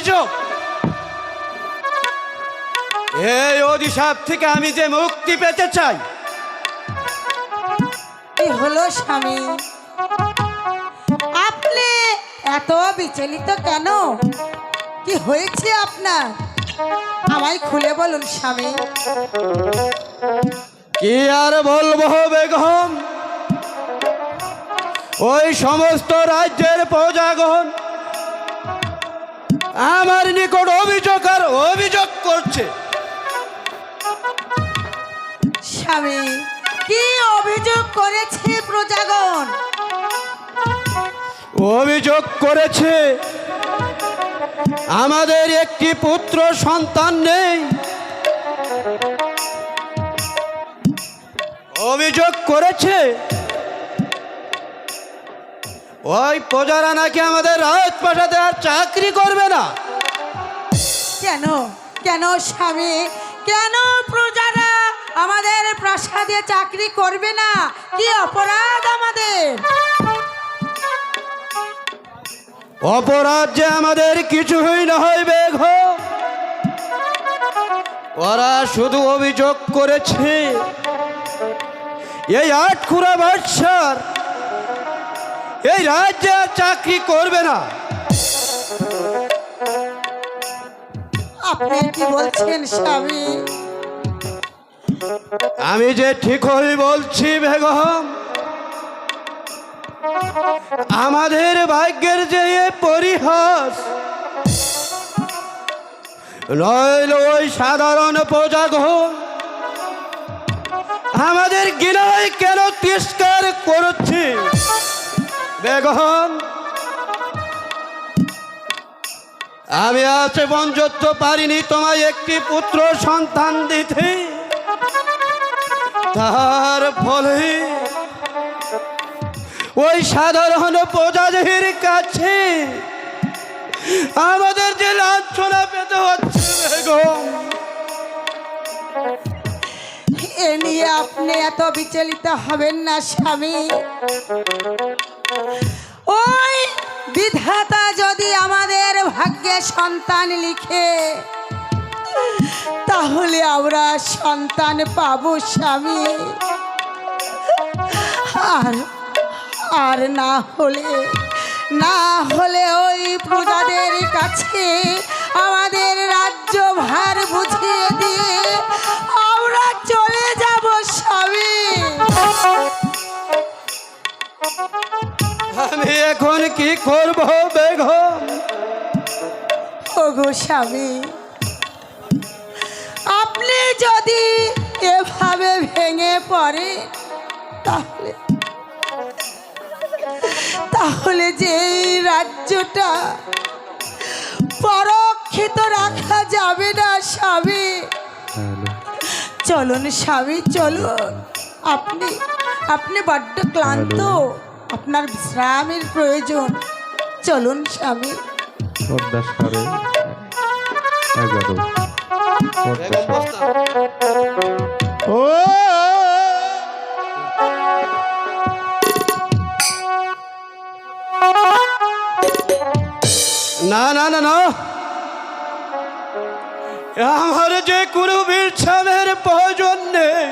অভিযোগ। এই অভিশাপ থেকে আমি যে মুক্তি পেতে চাই। কি হলো স্বামী, আপনি এত বিচলিত কেন? কি হয়েছে আপনার? আমায় খুলে বলুন স্বামী। কি আর বলবো বেগম, ওই সমস্ত রাজ্যের প্রজাগণ আমার নিকট অভিযোগ করছে। স্বামী, কি অভিযোগ করেছে প্রজাগণ? অভিযোগ করেছে আমাদের একটি পুত্র সন্তান নেই। অভিযোগ করেছে ওই প্রজারা নাকি আমাদের রাজপ্রাসাদে আর চাকরি করবে না। কেন কেন স্বামী, কেন প্রজারা আমাদের প্রাসাদে চাকরি করবে না? কি অপরাধ আমাদের? অপরাধ যে আমাদের কিছুই না হয় বেগম, ওরা শুধু অভিযোগ করেছে এই আটখুরা বাদশার এই রাজ্যে আর চাকরি করবে না। আপনি কি বলছেন স্বামী? আমি যে ঠিকই বলছি বেগম, আমাদের ভাগ্যের যে পরিহাস, নইল ওই সাধারণ প্রজাগণ আমাদের গিনায় কেন তিরস্কার করছে বেগম। আমি আজ পর্যন্ত পারিনি তোমায় একটি পুত্র সন্তান দিতে, তার ফলে ওই সাধারণ প্রজাদের কাছে আমাদের যে লাঞ্ছনা পেতে হচ্ছে বেগম। এ নিয়ে আপনি এত বিচলিত হবেন না স্বামী। ওই বিধাতা যদি আমাদের ভাগ্যে সন্তান লিখে, তাহলে আমরা সন্তান পাবো স্বামী। আর না হলে ওই প্রজাদের কাছে আমাদের রাজ্য ভার বুঝিয়ে দিয়ে আমরা চলে যাব স্বামী। আমি এখন কি করব বেগম? ওগো স্বামী, আপনি যদি এভাবে ভেঙে পড়ে তাহলে যে এই রাজ্যটা পরক্ষিত রাখা যাবে না স্বামী। চলুন স্বামী, চলুন। আপনি বড্ড ক্লান্ত, আপনার বিশ্রামের প্রয়োজন। চলুন স্বামী। ও না না না না, আমার যে কোনো বিশ্রামের প্রয়োজন নেই।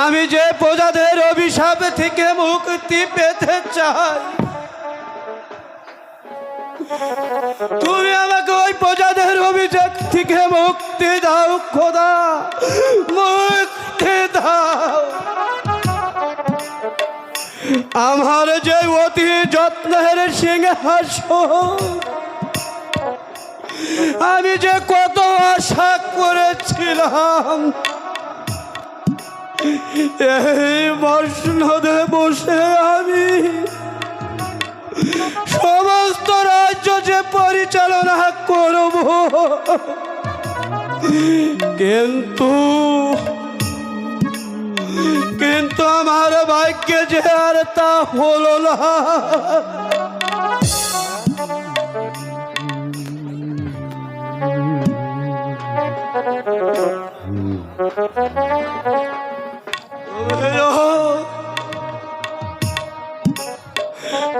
আমি যে প্রজাদের অভিশাপ থেকে মুক্তি পেতে চাই, তুমি আমাকে ওই প্রজাদের অভিযোগ থেকে মুক্তি দাও খোদা, মুক্তি দাও। আমার যে অতি যত্নের সিংহাসন, আমি যে কত আশা করেছিলাম, এই মসনদে বসে আমি সমস্ত রাজ্য যে পরিচালনা করব, কিন্তু আমার ভাগ্যে যে আর তা হলো না।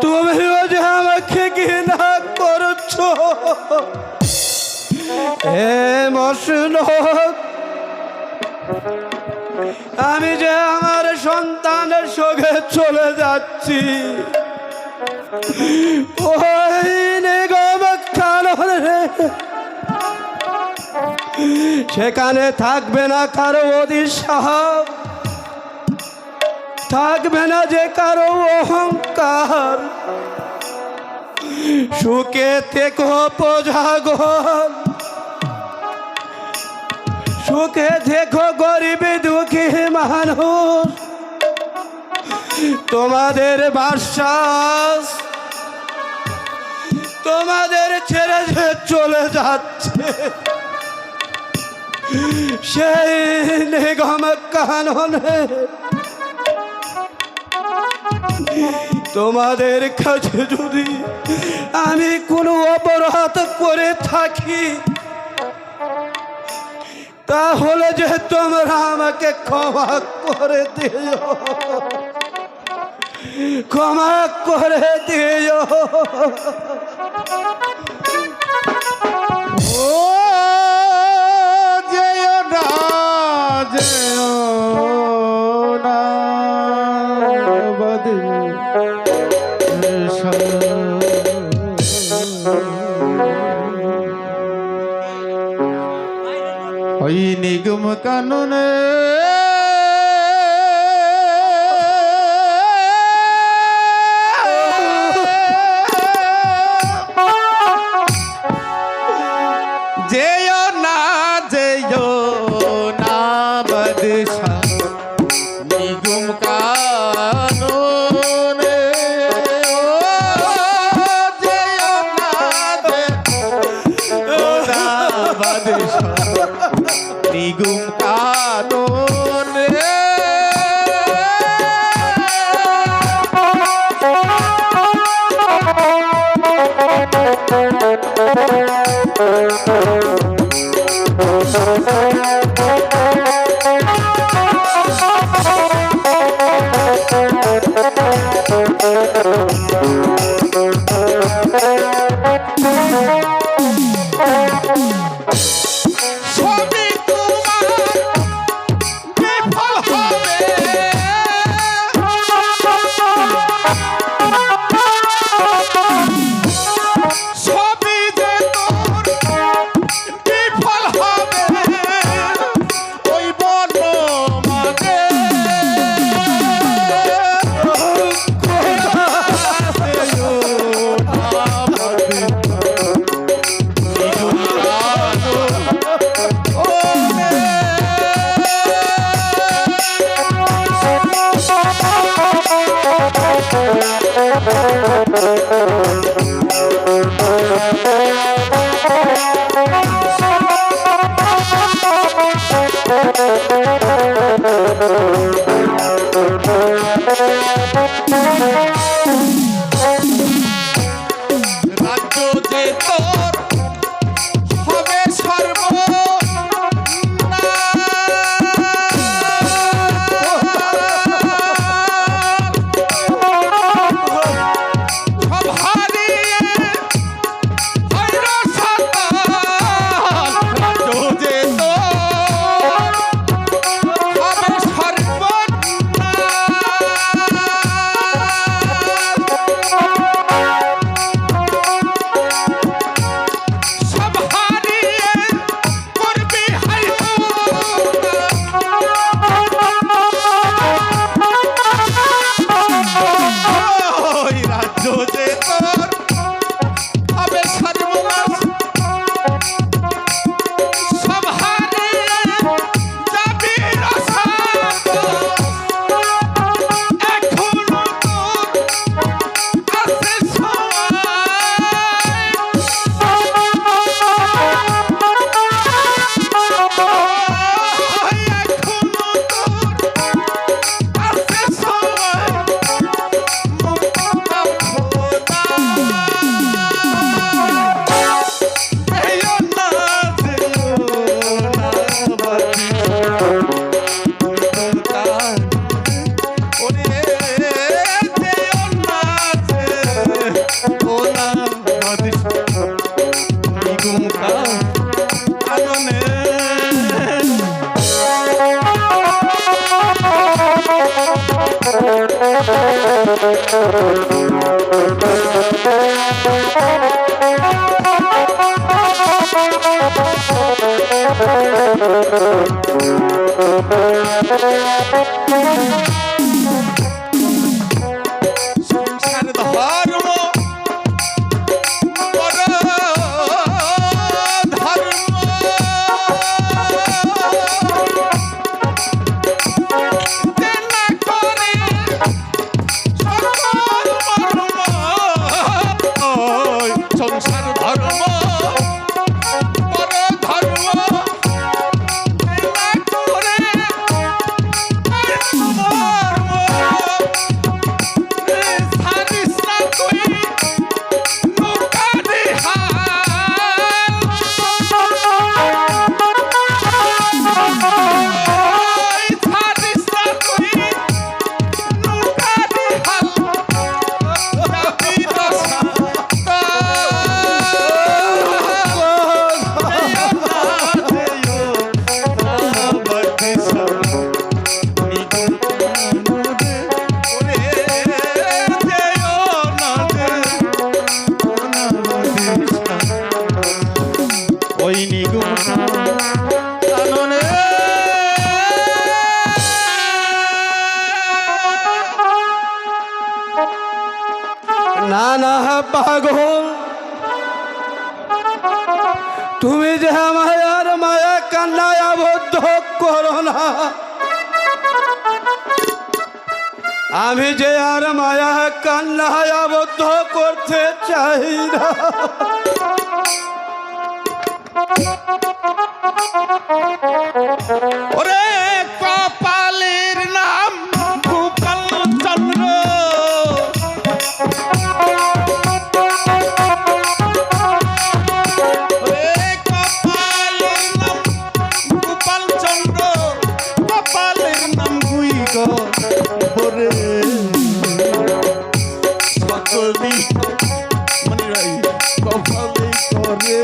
তুমিও যে আমাকে ঘৃণা হে মসনদ, আমি যে আমার সন্তানের সঙ্গে চলে যাচ্ছি, ওই নিগম কাননে সেখানে থাকবে না কারো অধিশাপ, থাকবে না যে কারো অহংকার। সুখে থেকো প্রজাগণ, সুখে দেখো গরিবী দুঃখী মানুষ, তোমাদের বাসাস তোমাদের ছেড়ে যে চলে যাচ্ছে, সেই নিগম কাননে তোমাদের কাছে যদি আমি কোনো অপরাধ করে থাকি, তাহলে যে তোমরা আমাকে ক্ষমা করে দিও, ক্ষমা করে দিও। ও যেও না, যেও না বধূ ওই নিগম কাননে যেও না, যেও না বাদশা নিগম কাননে। ও যেও না, যেও না বাদশা নিগম কাননে। সবই তোমার বিফল হবে, সবই যে তোর বিফল হবে। সংসার ধর্ম পর ধর্ম তেনা করে সকল মর্ম। ওই সংসার ধর্ম পর ধর্ম তেনা করে মর্ম। সারিস না তুই নৌকারি হাল। ওই সারিস না তুই নৌকারি হাল। যাবি দশা ওই নিগুণ কাননে না না পাগল, তুমি যে আমায় আর মায়া কান্নায় আবদ্ধ করো না। আমি যে আর মায়া কান্নায় আবদ্ধ করতে চাই না। ওরে কপালের নাম গোপাল চন্দ্র। ওরে কপালের নাম গোপাল চন্দ্র, কপালের নাম গুই গো ওরে সকলি মনে রাই কপালে করে।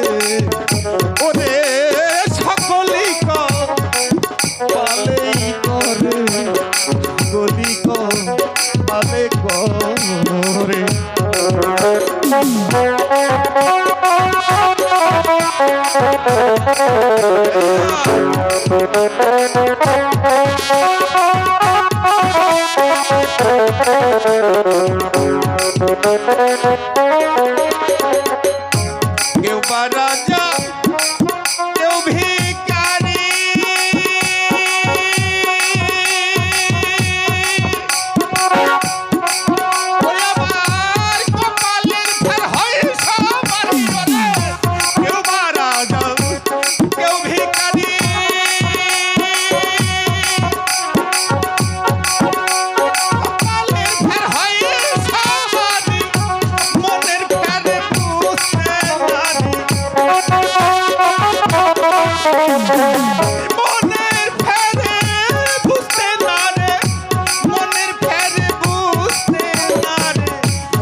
ওরে সকলি পালেই করে, গলি পালে করে। কেউ বা রাজা কেউ ভিখারি, ওই আবার কপালের ফের হয় সবারই ওরে। কেউ বা রাজা কেউ ভিখারি, কপালের ফের হয় সবারই, মনের ফেরে বুঝতে নারী। মনের ফেরে বুঝতে না রে, মনের ফেরে বুঝতে না রে,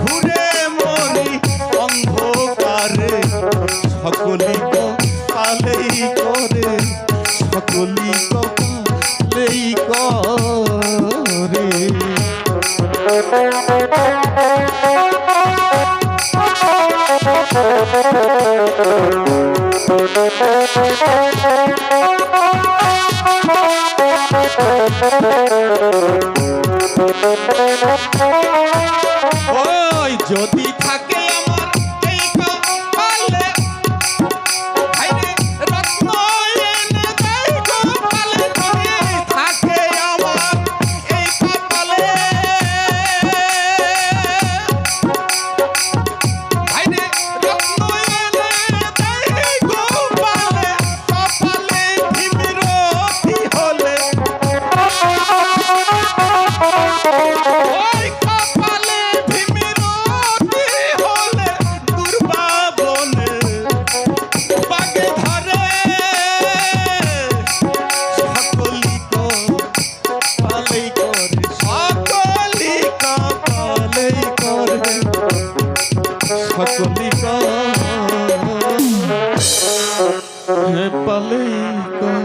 ঘুরে মরি অন্ধকারে। সকলি পালেই করে, সকলি পালেই করে। ওই যদি থাকে আমার এই কপালে, হায়রে রত্ন এনে দেয় গোপালে। যদি থাকে আমার এই কপালে, হায়রে রত্ন এনে দেয় গোপালে। কপালে ভীমরতি হলে, ওই কপালে ভীমরতি হলে, দুর্বাবনে বাগে ধরে। সকলি পালেই করে, সকলি পালেই করে, সকলি পালেই করে।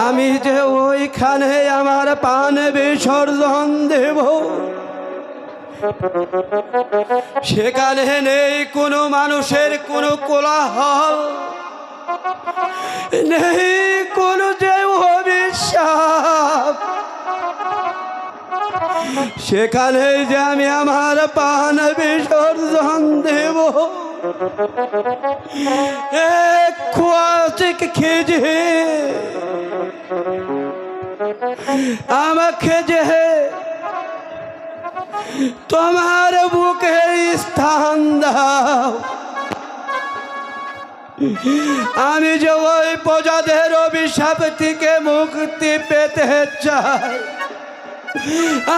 আমি যে ওইখানে আমার পান বিসর্জন দেব, সেখানে নেই কোনো মানুষের কোনো কোলাহল, নেই কোনো যে অভিশাপ। সেখানে যে আমি আমার প্রাণ বিসর্জন দেব, এক খোয়াচিক খেজে আমাকে যে তোমার বুকে স্থান দাও। আমি যে ওই প্রজাদের অভিশাপ থেকে মুক্তি পেতে চাই,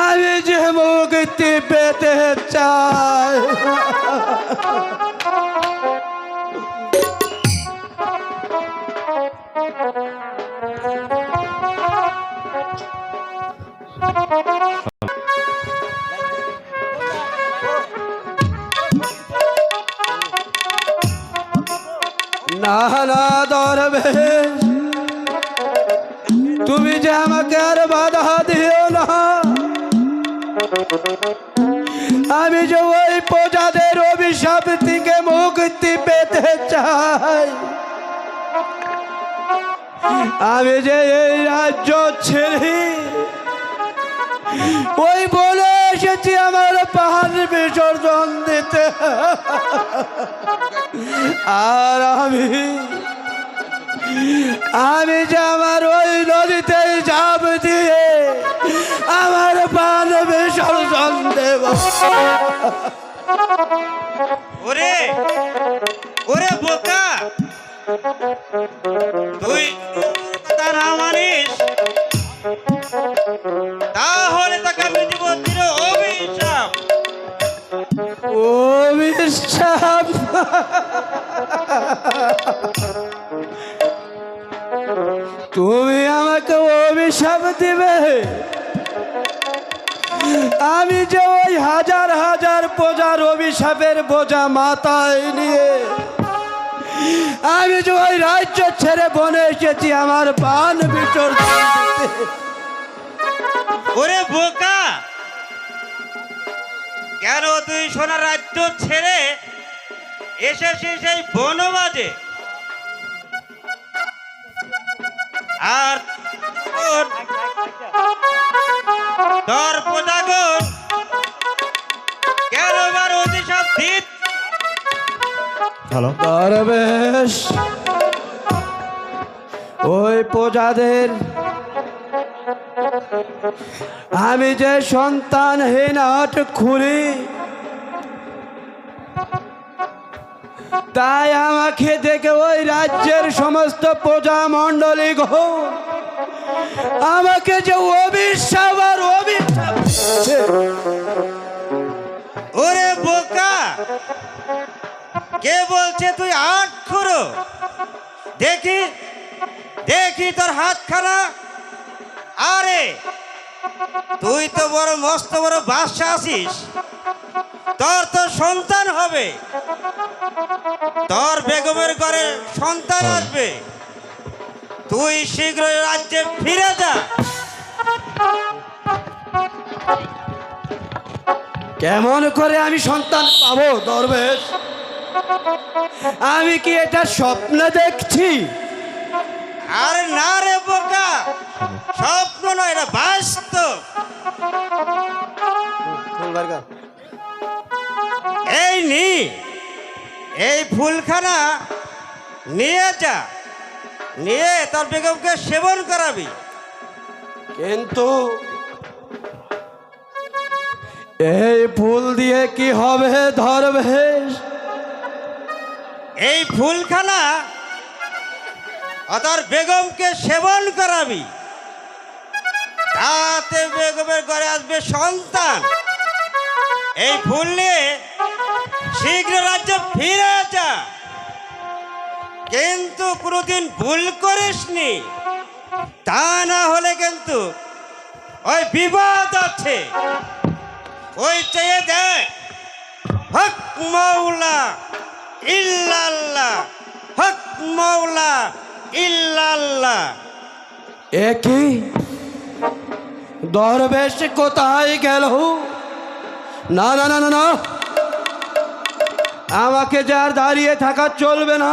আমি যে মুক্তি পেতে চাই। না না দরবেশ, তুমি যে আমাকে আর বাধা দিও না। আমি যে ওই প্রজাদের অভিশাপ থেকে মুক্তি পেতে চাই, আমি যে এই রাজ্য ছেড়ে ওই বলে এসেছি আমার পাহাড় বিসর্জন দিতে। আর আমি যে আমার ওই নদীতে ঝাঁপ দিয়ে আমার প্রাণ বিসর্জন দেব। ওরে ওরে বোকা, তুই কথা না মানিস তাহলে তাকে আমি দিব চির অভিশাপ। অভিশাপ? তুমি আমাকে অভিশাপ দিবে? আমি যে ওই হাজার হাজার প্রজার অভিশাপের বোঝা মাথায় নিয়ে আমি যে ওই রাজ্য ছেড়ে বনে এসেছি আমার প্রাণ বিসর্জন দিতে। ওরে বোকা, কেন তুই সোনার রাজ্য ছেড়ে এসেছিস সেই বনবাজে? আর তোর প্রজাগণ কেন বার অভিশাপ দিত? দরবেশ, ওই প্রজাদের আমি যে সন্তানহীন হাট খুলি, তাই আমাকে দেখে ওই রাজ্যের সমস্ত প্রজা মণ্ডলী আমাকে যে অভিশাপ আর অভিশাপ দিচ্ছে। ওরে বোকা, কে বলছে তুই আট খুঁড়ো? দেখি দেখি তোর হাতখানা। আরে তুই তো বড় মস্ত বড় বাদশা আছিস, তোর তো সন্তান হবে, তোর বেগমের ঘরে সন্তান আসবে। তুই শীঘ্রই রাজ্যে ফিরে যা। কেমন করে আমি সন্তান পাবো দরবেশ? আমি কি এটা স্বপ্ন দেখছি? আরে না রে বোকা, স্বপ্ন নয়, এটা বাস্তব। এই নি, এই ফুলখানা নিয়ে যা, নিয়ে তোর বেগমকে সেবন করাবি। কিন্তু এই ফুল দিয়ে কি হবে দরবেশ? এই ফুলখানা তোর বেগমকে সেবন করাবি, তাতে বেগমের ঘরে আসবে সন্তান। এই ফুল নিয়ে শীঘ্র রাজ্যে ফিরে যা, কিন্তু কোনোদিন ভুল করিসনি, তা না হলে কিন্তু ওই বিবাদ আছে। ওই চেয়ে দেখ, হক মৌলা ইল্লাল্লাহ, হক মৌলা ইল্লাল্লাহ। একই দরবেশ কোথায় গেল? না না না না না, আমাকে যে আর দাঁড়িয়ে থাকা চলবে না।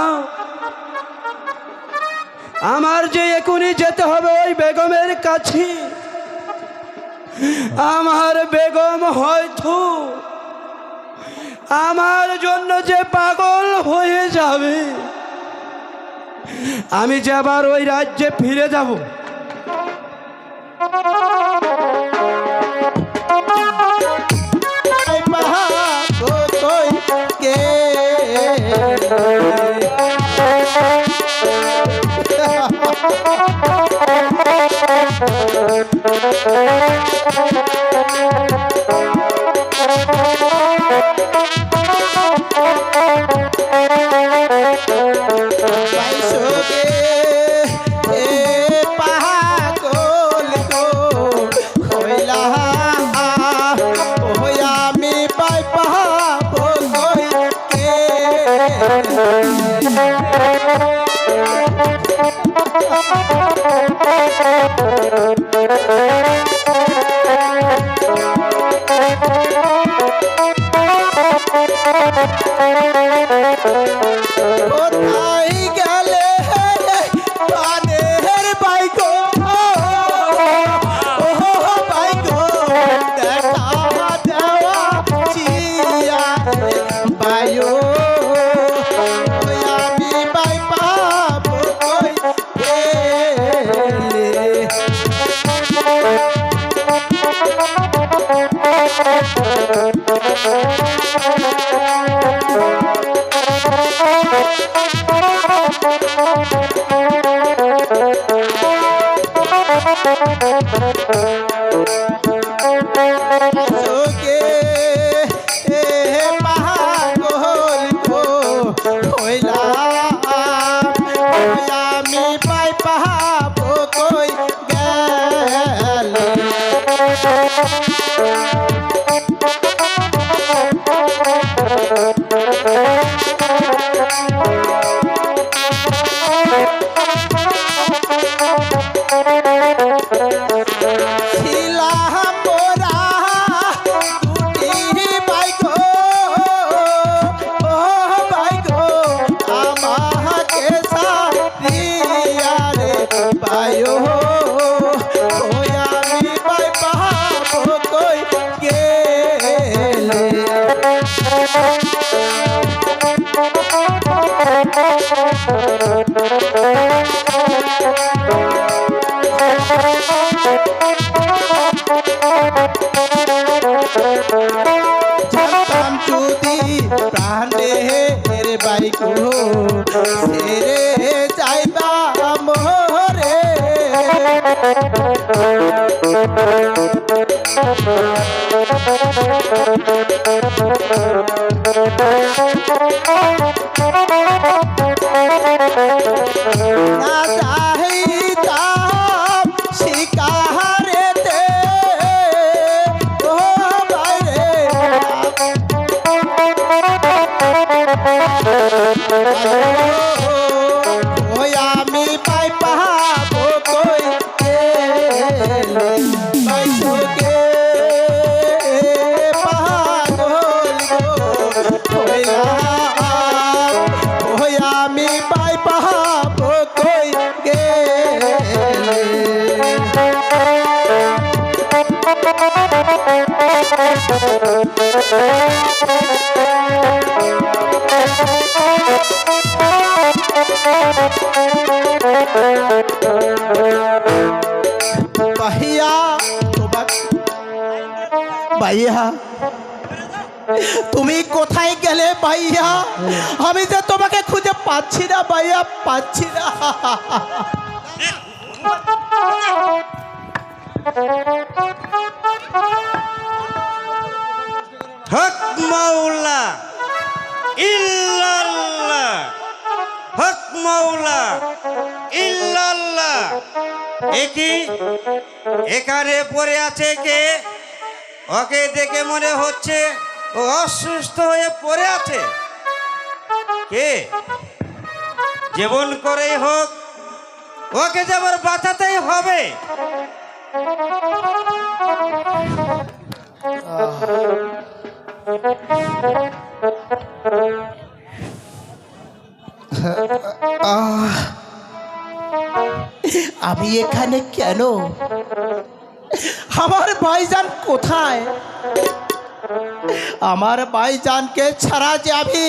আমার যে এখনই যেতে হবে ওই বেগমের কাছে। আমার বেগম হয়তো আমার জন্য যে পাগল হয়ে যাবে। আমি যে আবার ওই রাজ্যে ফিরে যাব। কোথায় গেলে প্রাণের বাইগো, ও বাইগো দেখা দেওয়া চিয়া বায়ো, আমি বাই পাবো কই গেলে। চোখে পাগল গো হইলাম, আমি পাই পাবো কই গেলে। ছিলাম মোরা দুটি বাইগো, ও বাইগো আমাকে সারিয়া রে বায়ো, ওই আমি পাই পাবো কই গেলে। জানতাম যদি প্রাণের বাইগো ছেড়ে যাইবা মোরে, না যাইতাম শিকারেতে, ও বাইরে ওই আমি পাই পাবো কই গেলে। বাইশোকে পাগল গো হইলাম, ওই আমি পাই পাবো কই গেলে। ভাইয়া ভাইয়া তুমি কোথায় গেলে ভাইয়া? আমি যে তোমাকে খুঁজে পাচ্ছি না ভাইয়া, পাচ্ছি না। হক মাওলা ইল্লাল্লাহ, হক মাওলা ইল্লাল্লাহ। একি এখানে পড়ে আছে কে? ওকে দেখে মনে হচ্ছে ও অসুস্থ হয়ে পড়ে আছে। কে? জীবন করেই হোক ওকে যে আবার বাঁচাতেই হবে। আমি এখানে কেন? আমার ভাইজান কোথায়? আমার ভাইজানকে ছাড়া যে আমি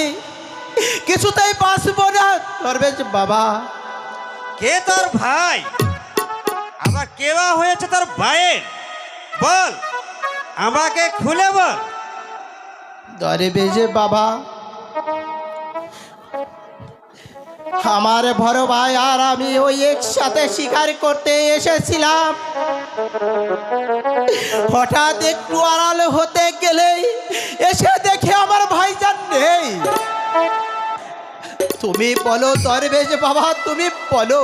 কিছুতেই বাঁচবো না দরবেশ বাবা। কে তোর ভাই? আবার কেবা হয়েছে তোর ভাইয়ের? বল, আমাকে খুলে বল। দরবেশ বাবা, আমার বড় ভাই আর আমি ওই একসাথে শিকার করতে এসেছিলাম। হঠাৎ একটু আড়াল হতে গেলেই এসে দেখে আমার ভাইজান নেই। তুমি বলো দরবেশ বাবা, তুমি বলো,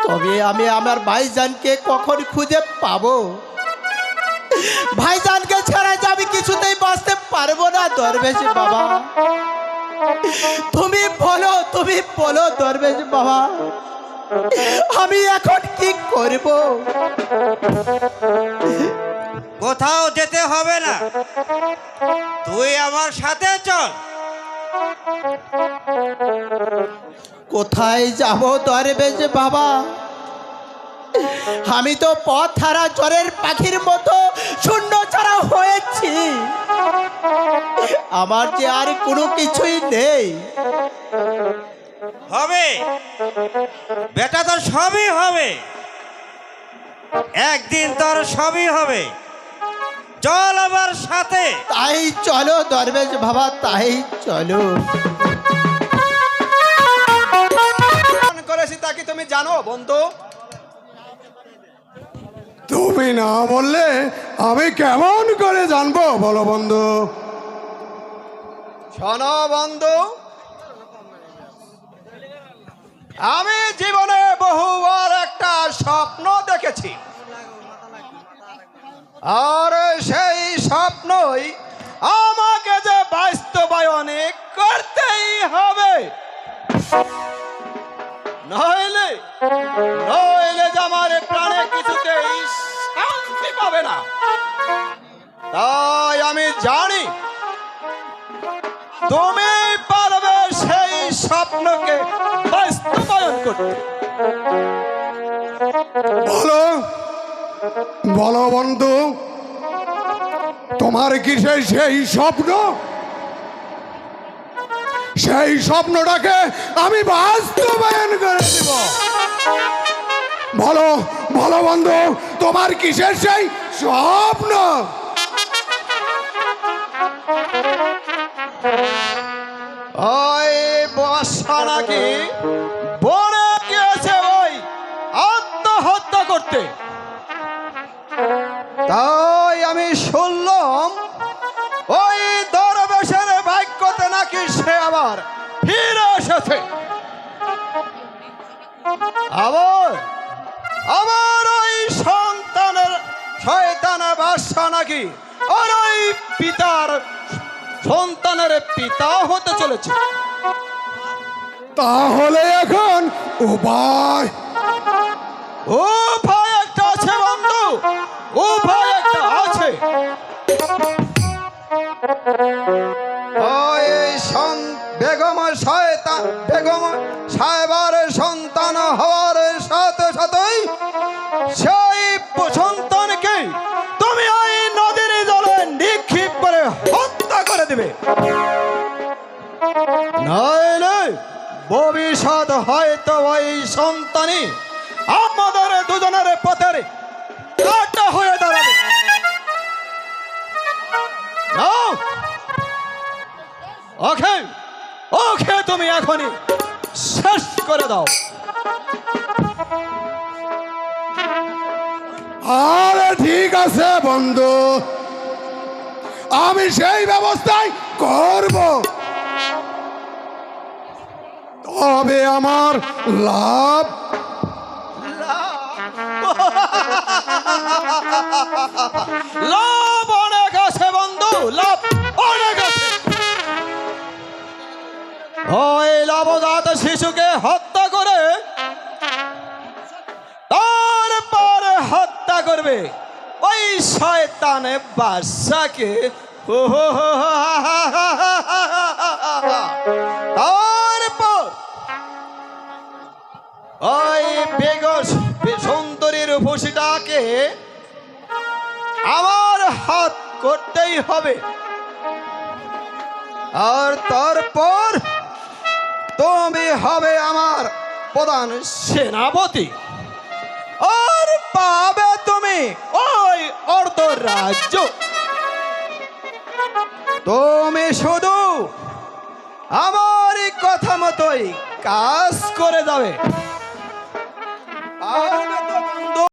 তবে আমি আমার ভাইজানকে কখন খুঁজে পাবো? ভাইজানকে ছাড়া যে আমি কিছুতেই বাঁচতে পারবো না দরবেশ বাবা। তুমি বলো দরবেশ বাবা, আমি এখন কি করব? কোথাও যেতে হবে না, তুই আমার সাথে চল। কোথায় যাব দরবেশ বাবা? আমি তো পথ হারা জ্বরের পাখির মতো শূন্য ছাড়া হয়েছি। আমার যে আর কোনো কিছুই নেই। হবে বেটা, তোর সবই হবে, একদিন তোর সবই হবে। চল আমার সাথে। তাই চলো দরবেশ বাবা, তাই চলো। করেছি তা কি তুমি জানো বন্ধু? তুমি না বললে আমি কেমন করে জানবো বলো বন্ধু? শোনো বন্ধু, আমি জীবনে বহুবার একটা স্বপ্ন দেখেছি, আর সেই স্বপ্নই আমাকে যে বাস্তবায়ন করতেই হবে, নইলে যে আমার প্রাণে কিছুতেই শান্তি পাবে না। তাই আমি জানি তুমি পারবে সেই স্বপ্নকে বাস্তবায়ন করতে। বলো বলো বন্ধু, তোমার কি সেই স্বপ্ন? সেই স্বপ্নটাকে আমি বাস্তবায়ন করে দেব। বলো বলো বন্ধু, তোমার কিসের সেই স্বপ্ন? ওই বর্ষা নাকি বনে গিয়েছে ওই আত্মহত্যা করতে, তাই আমি শুনলাম ওই দরবেশের ভাগ্যতে নাকি সে আবার ফিরে এসেছে। আবার ওই সন্তানের শয়তানের বাদশা নাকি আর ওই পিতার সন্তানের পিতা হতে চলেছে। তাহলে এখন উপায় একটা আছে বন্ধু, উপায় একটা আছে। বেগম সাহেবের সন্তান হওয়ার সাথে সাথেই সেই সন্তানকে তুমি ওই নদীর জলে নিক্ষেপ করে হত্যা করে দিবে। নয় ভবিষ্যৎ হয়তো ওই সন্তানই আমাদের দুজনের পথের কাঁটা হয়ে দাঁড়াবে। ওকে ওকে, তুমি এখনই শেষ করে দাও। আরে ঠিক আছে বন্ধু, আমি সেই ব্যবস্থাই করব, তবে আমার লাভ লাভ অনেক আছে বন্ধু, লাভ অনেক আছে। ওই নবজাত শিশুকে হত্যা করে তারপরে হত্যা করবে ওই শয়তানে বাদশাকে তারপর ওই বেগস সুন্দরীর রূপসীটাকে আমার হাত করতেই হবে। আর তারপর তুমি হবে আমার প্রধান সেনাপতি, আর পাবে তুমি ওই অর্ধ রাজ্য। তুমি শুধু আমার কথা মতোই কাজ করে যাবে। আর